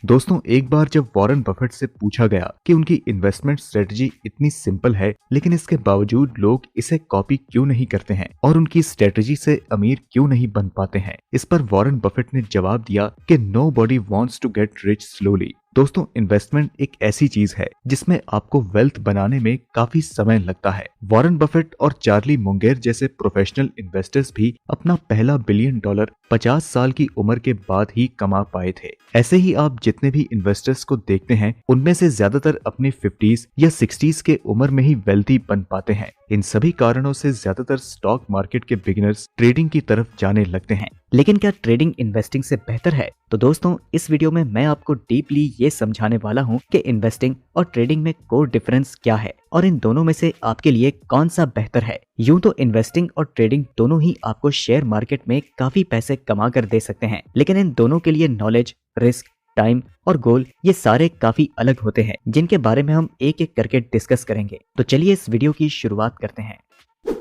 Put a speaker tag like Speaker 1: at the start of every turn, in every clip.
Speaker 1: दोस्तों, एक बार जब वॉरेन बफेट से पूछा गया कि उनकी इन्वेस्टमेंट स्ट्रेटजी इतनी सिंपल है लेकिन इसके बावजूद लोग इसे कॉपी क्यों नहीं करते हैं और उनकी स्ट्रेटजी से अमीर क्यों नहीं बन पाते हैं, इस पर वॉरेन बफेट ने जवाब दिया कि nobody wants to get rich slowly. दोस्तों, इन्वेस्टमेंट एक ऐसी चीज है जिसमें आपको वेल्थ बनाने में काफी समय लगता है। वॉरेन बफेट और चार्ली मुंगेर जैसे प्रोफेशनल इन्वेस्टर्स भी अपना पहला $1 बिलियन 50 साल की उम्र के बाद ही कमा पाए थे। ऐसे ही आप जितने भी इन्वेस्टर्स को देखते हैं उनमें से ज्यादातर अपने 50s या 60s के उम्र में ही वेल्थी बन पाते हैं। इन सभी कारणों से ज्यादातर स्टॉक मार्केट के बिगिनर्स ट्रेडिंग की तरफ जाने लगते हैं।
Speaker 2: लेकिन क्या ट्रेडिंग इन्वेस्टिंग से बेहतर है? तो दोस्तों, इस वीडियो में मैं आपको डीपली ये समझाने वाला हूँ कि इन्वेस्टिंग और ट्रेडिंग में कोर डिफरेंस क्या है और इन दोनों में से आपके लिए कौन सा बेहतर है। यूं तो इन्वेस्टिंग और ट्रेडिंग दोनों ही आपको शेयर मार्केट में काफी पैसे कमा कर दे सकते हैं, लेकिन इन दोनों के लिए नॉलेज, रिस्क, टाइम और गोल ये सारे काफी अलग होते हैं, जिनके बारे में हम एक एक करके डिस्कस करेंगे। तो चलिए इस वीडियो की शुरुआत करते हैं।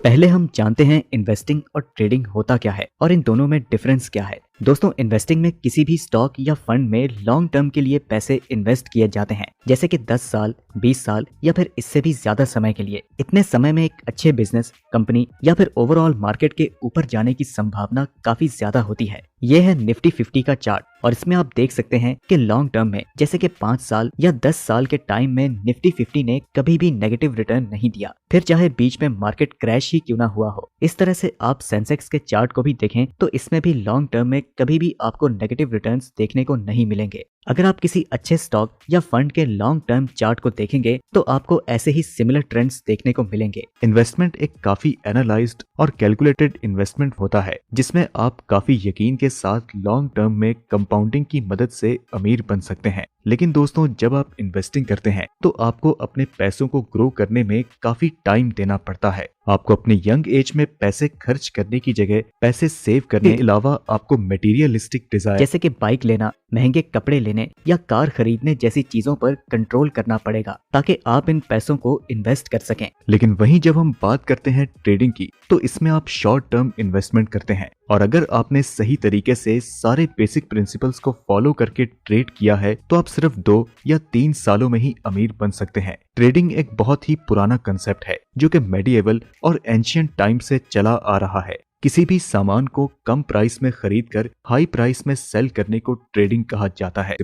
Speaker 2: पहले हम जानते हैं इन्वेस्टिंग और ट्रेडिंग होता क्या है और इन दोनों में डिफरेंस क्या है। दोस्तों, इन्वेस्टिंग में किसी भी स्टॉक या फंड में लॉन्ग टर्म के लिए पैसे इन्वेस्ट किए जाते हैं, जैसे कि 10 साल, 20 साल या फिर इससे भी ज्यादा समय के लिए। इतने समय में एक अच्छे बिजनेस, कंपनी या फिर ओवरऑल मार्केट के ऊपर जाने की संभावना काफी ज्यादा होती है। यह है निफ्टी 50 का चार्ट और इसमें आप देख सकते हैं कि लॉन्ग टर्म में जैसे कि 5 साल या 10 साल के टाइम में निफ्टी 50 ने कभी भी नेगेटिव रिटर्न नहीं दिया, फिर चाहे बीच में मार्केट क्रैश ही क्यों ना हुआ हो। इस तरह से आप सेंसेक्स के चार्ट को भी देखें तो इसमें भी लॉन्ग टर्म में कभी भी आपको नेगेटिव रिटर्न्स देखने को नहीं मिलेंगे। अगर आप किसी अच्छे स्टॉक या फंड के लॉन्ग टर्म चार्ट को देखेंगे तो आपको ऐसे ही सिमिलर ट्रेंड्स देखने को मिलेंगे।
Speaker 1: इन्वेस्टमेंट एक काफी एनालाइज्ड और कैलकुलेटेड इन्वेस्टमेंट होता है जिसमें आप काफी यकीन के साथ लॉन्ग टर्म में कंपाउंडिंग की मदद से अमीर बन सकते हैं। लेकिन दोस्तों, जब आप इन्वेस्टिंग करते हैं तो आपको अपने पैसों को ग्रो करने में काफी टाइम देना पड़ता है। आपको अपने यंग एज में पैसे खर्च करने की जगह पैसे सेव करने के अलावा आपको मटेरियलिस्टिक डिजायर
Speaker 2: जैसे कि बाइक लेना, महंगे कपड़े लेने या कार खरीदने जैसी चीजों पर कंट्रोल करना पड़ेगा ताकि आप इन पैसों को इन्वेस्ट कर सकें।
Speaker 1: लेकिन वहीं जब हम बात करते हैं ट्रेडिंग की तो इसमें आप शॉर्ट टर्म इन्वेस्टमेंट करते हैं और अगर आपने सही तरीके से सारे बेसिक प्रिंसिपल्स को फॉलो करके ट्रेड किया है तो आप सिर्फ 2 या 3 सालों में ही अमीर बन सकते हैं। ट्रेडिंग एक बहुत ही पुराना कंसेप्ट है जो कि मेडिएवल और एंशिएंट टाइम से चला आ रहा है। किसी भी सामान को कम प्राइस में खरीद कर हाई प्राइस में सेल करने को ट्रेडिंग कहा जाता है।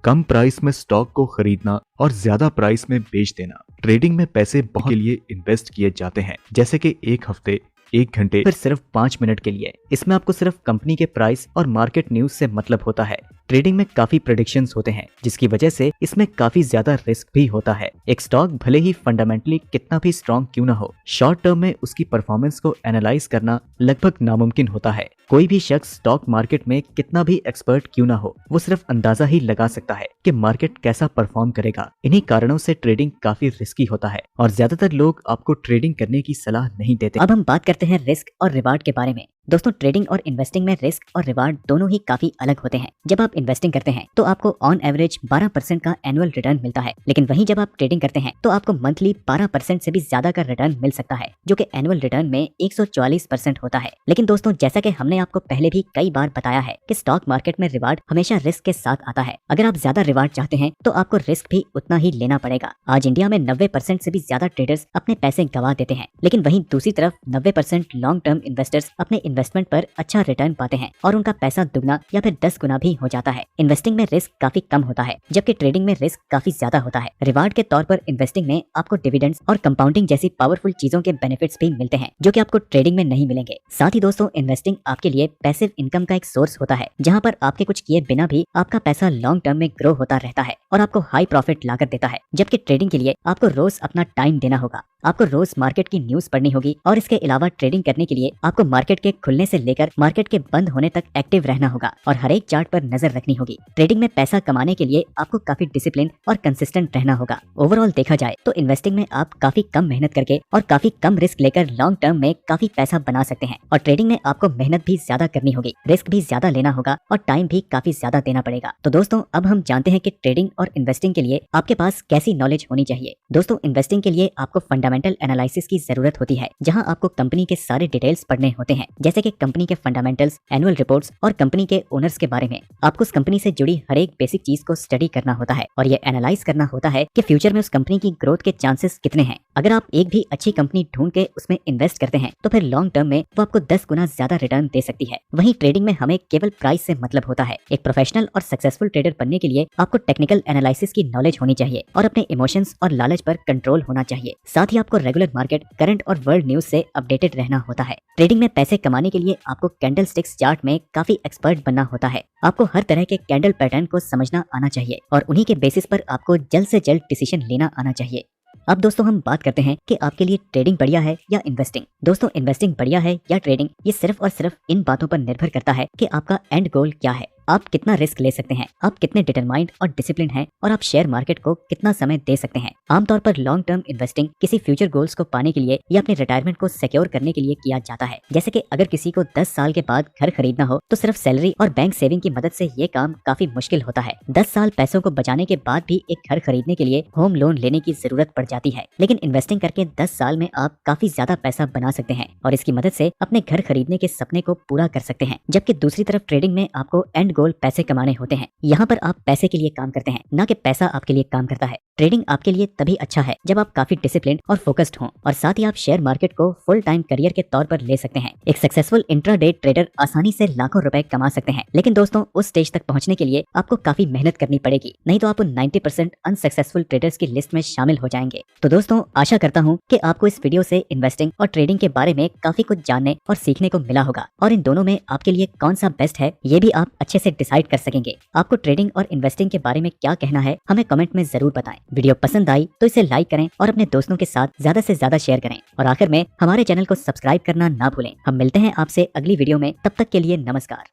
Speaker 1: कम प्राइस में स्टॉक को खरीदना और ज्यादा प्राइस में बेच देना। ट्रेडिंग में पैसे बहुत के लिए इन्वेस्ट किए जाते हैं, जैसे कि 1 हफ्ते, 1 घंटे,
Speaker 2: फिर सिर्फ 5 मिनट के लिए। इसमें आपको सिर्फ कंपनी के प्राइस और मार्केट न्यूज से मतलब होता है। ट्रेडिंग में काफी प्रेडिक्शंस होते हैं जिसकी वजह से इसमें काफी ज्यादा रिस्क भी होता है। एक स्टॉक भले ही फंडामेंटली कितना भी स्ट्रॉन्ग क्यों ना हो, शॉर्ट टर्म में उसकी परफॉर्मेंस को एनालाइज करना लगभग नामुमकिन होता है। कोई भी शख्स स्टॉक मार्केट में कितना भी एक्सपर्ट क्यों ना हो, वो सिर्फ अंदाजा ही लगा सकता है कि मार्केट कैसा परफॉर्म करेगा। इन्हीं कारणों से ट्रेडिंग काफी रिस्की होता है और ज्यादातर लोग आपको ट्रेडिंग करने की सलाह नहीं देते।
Speaker 3: अब हम बात करते हैं रिस्क और रिवार्ड के बारे में। दोस्तों, ट्रेडिंग और इन्वेस्टिंग में रिस्क और रिवार्ड दोनों ही काफी अलग होते हैं। जब आप इन्वेस्टिंग करते हैं तो आपको ऑन एवरेज 12% का एनुअल रिटर्न मिलता है, लेकिन वहीं जब आप ट्रेडिंग करते हैं तो आपको मंथली 12% से भी ज्यादा का रिटर्न मिल सकता है, जो कि एनुअल रिटर्न में 144% होता है। लेकिन दोस्तों, जैसा कि हमने आपको पहले भी कई बार बताया है कि स्टॉक मार्केट में रिवार्ड हमेशा रिस्क के साथ आता है। अगर आप ज्यादा रिवार्ड चाहते हैं तो आपको रिस्क भी उतना ही लेना पड़ेगा। आज इंडिया में 90% से भी ज्यादा ट्रेडर्स अपने पैसे गंवा देते हैं, लेकिन वहीं दूसरी तरफ 90% लॉन्ग टर्म इन्वेस्टर्स अपने इन्वेस्टमेंट पर अच्छा रिटर्न पाते हैं और उनका पैसा दुगना या फिर 10 गुना भी हो जाता है। इन्वेस्टिंग में रिस्क काफी कम होता है, जबकि ट्रेडिंग में रिस्क काफी ज्यादा होता है। रिवार्ड के तौर पर इन्वेस्टिंग में आपको डिविडेंड्स और कंपाउंडिंग जैसी पावरफुल चीजों के बेनिफिट्स भी मिलते हैं, जो कि आपको ट्रेडिंग में नहीं मिलेंगे। साथ ही दोस्तों, इन्वेस्टिंग आपके लिए पैसिव इनकम का एक सोर्स होता है, जहां पर आपके कुछ किए बिना भी आपका पैसा लॉन्ग टर्म में ग्रो होता रहता है और आपको हाई प्रॉफिट लाकर देता है। जबकि ट्रेडिंग के लिए आपको रोज अपना टाइम देना होगा, आपको रोज मार्केट की न्यूज पढ़नी होगी और इसके अलावा ट्रेडिंग करने के लिए आपको मार्केट के खुलने से लेकर मार्केट के बंद होने तक एक्टिव रहना होगा और हर एक चार्ट पर नजर रखनी होगी। ट्रेडिंग में पैसा कमाने के लिए आपको काफी डिसिप्लिन और कंसिस्टेंट रहना होगा। ओवरऑल देखा जाए तो इन्वेस्टिंग में आप काफी कम मेहनत करके और काफी कम रिस्क लेकर लॉन्ग टर्म में काफी पैसा बना सकते हैं, और ट्रेडिंग में आपको मेहनत भी ज्यादा करनी होगी, रिस्क भी ज्यादा लेना होगा और टाइम भी काफी ज्यादा देना पड़ेगा। तो दोस्तों, अब हम जानते हैं कि ट्रेडिंग और इन्वेस्टिंग के लिए आपके पास कैसी नॉलेज होनी चाहिए। दोस्तों, इन्वेस्टिंग के लिए आपको फंडामेंटल फंडामेंटल एनालिसिस की जरूरत होती है, जहां आपको कंपनी के सारे डिटेल्स पढ़ने होते हैं, जैसे कि कंपनी के फंडामेंटल्स, एनुअल रिपोर्ट्स और कंपनी के ओनर्स के बारे में। आपको उस कंपनी से जुड़ी हर एक बेसिक चीज को स्टडी करना होता है और ये एनालाइज करना होता है कि फ्यूचर में उस कंपनी की ग्रोथ के चांसेस कितने हैं। अगर आप एक भी अच्छी कंपनी ढूंढ के उसमें इन्वेस्ट करते हैं तो फिर लॉन्ग टर्म में वो आपको 10 गुना ज्यादा रिटर्न दे सकती है। वहीं ट्रेडिंग में हमें केवल प्राइस से मतलब होता है। एक प्रोफेशनल और सक्सेसफुल ट्रेडर बनने के लिए आपको टेक्निकल एनालिसिस की नॉलेज होनी चाहिए और अपने इमोशंस और लालच पर कंट्रोल होना चाहिए। साथ ही आपको रेगुलर मार्केट, करंट और वर्ल्ड न्यूज से अपडेटेड रहना होता है। ट्रेडिंग में पैसे कमाने के लिए आपको कैंडल स्टिक्स चार्ट में काफी एक्सपर्ट बनना होता है। आपको हर तरह के कैंडल पैटर्न को समझना आना चाहिए और उन्हीं के बेसिस पर आपको जल्द से जल्द डिसीजन लेना आना चाहिए। अब दोस्तों हम बात करते हैं कि आपके लिए ट्रेडिंग बढ़िया है या इन्वेस्टिंग। दोस्तों इन्वेस्टिंग बढ़िया है या ट्रेडिंग, ये सिर्फ और सिर्फ इन बातों पर निर्भर करता है कि आपका एंड गोल क्या है, आप कितना रिस्क ले सकते हैं, आप कितने डिटरमाइंड और डिसिप्लिन हैं और आप शेयर मार्केट को कितना समय दे सकते हैं। आमतौर पर लॉन्ग टर्म इन्वेस्टिंग किसी फ्यूचर गोल्स को पाने के लिए या अपने रिटायरमेंट को सिक्योर करने के लिए किया जाता है। जैसे कि अगर किसी को 10 साल के बाद घर खरीदना हो तो सिर्फ सैलरी और बैंक सेविंग की मदद से ये काम काफी मुश्किल होता है। 10 साल पैसों को बचाने के बाद भी एक घर खरीदने के लिए होम लोन लेने की जरूरत पड़ जाती है, लेकिन इन्वेस्टिंग करके 10 साल में आप काफी ज्यादा पैसा बना सकते हैं और इसकी मदद से अपने घर खरीदने के सपने को पूरा कर सकते हैं। जबकि दूसरी तरफ ट्रेडिंग में आपको एंड गोल पैसे कमाने होते हैं। यहाँ पर आप पैसे के लिए काम करते हैं, ना कि पैसा आपके लिए काम करता है। ट्रेडिंग आपके लिए तभी अच्छा है जब आप काफी डिसिप्लिन और फोकस्ड हों और साथ ही आप शेयर मार्केट को फुल टाइम करियर के तौर पर ले सकते हैं। एक सक्सेसफुल इंट्राडे ट्रेडर आसानी से लाखों रुपए कमा सकते हैं, लेकिन दोस्तों उस स्टेज तक पहुंचने के लिए आपको काफी मेहनत करनी पड़ेगी, नहीं तो आप 90% अनसक्सेसफुल ट्रेडर्स की लिस्ट में शामिल हो जाएंगे। तो दोस्तों आशा करता हूँ कि आपको इस वीडियो से इन्वेस्टिंग और ट्रेडिंग के बारे में काफी कुछ जानने और सीखने को मिला होगा और इन दोनों में आपके लिए कौन सा बेस्ट है ये भी आप अच्छे से डिसाइड कर सकेंगे। आपको ट्रेडिंग और इन्वेस्टिंग के बारे में क्या कहना है हमें कमेंट में जरूर बताएं। वीडियो पसंद आई तो इसे लाइक करें और अपने दोस्तों के साथ ज्यादा से ज्यादा शेयर करें और आखिर में हमारे चैनल को सब्सक्राइब करना ना भूलें। हम मिलते हैं आपसे अगली वीडियो में, तब तक के लिए नमस्कार।